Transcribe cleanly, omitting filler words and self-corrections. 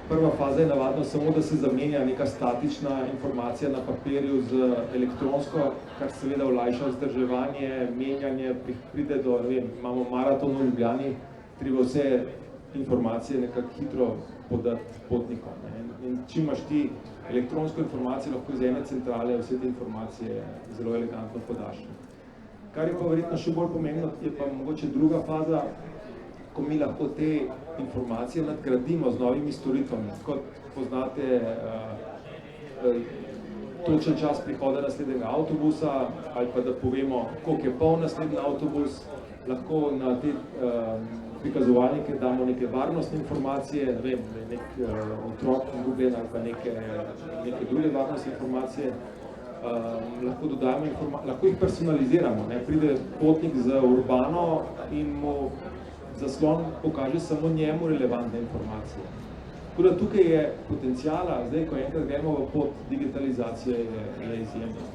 Prva faza je navadno samo, da se zamenja neka statična informacija na papirju z elektronsko, kar seveda olajša vzdrževanje, menjanje, pride do, ne vem, imamo maraton v Ljubljani, treba vse informacije nekako hitro podati potnikom. In čim imaš ti elektronsko informacijo, lahko iz ene centrale vse te informacije zelo elegantno podaš. Kar je pa verjetno še bolj pomembno, je pa mogoče druga faza, ko mi lahko te informacije nadgradimo z novimi storitvami. Kot poznate točen čas prihoda naslednjega avtobusa, ali pa da povemo, koliko je poln naslednji avtobus, lahko na te prikazovalnike damo neke varnostne informacije, ne vem, nek otrok izgubljen ali pa neke druge varnostne informacije. Lahko dodajamo lahko jih personaliziramo, ne? Pride potnik z urbano in mu zaslon pokaže samo njemu relevantne informacije. Tako da tukaj je potencijala, zdaj, ko enkrat gremo v pot digitalizacije, je izjemno.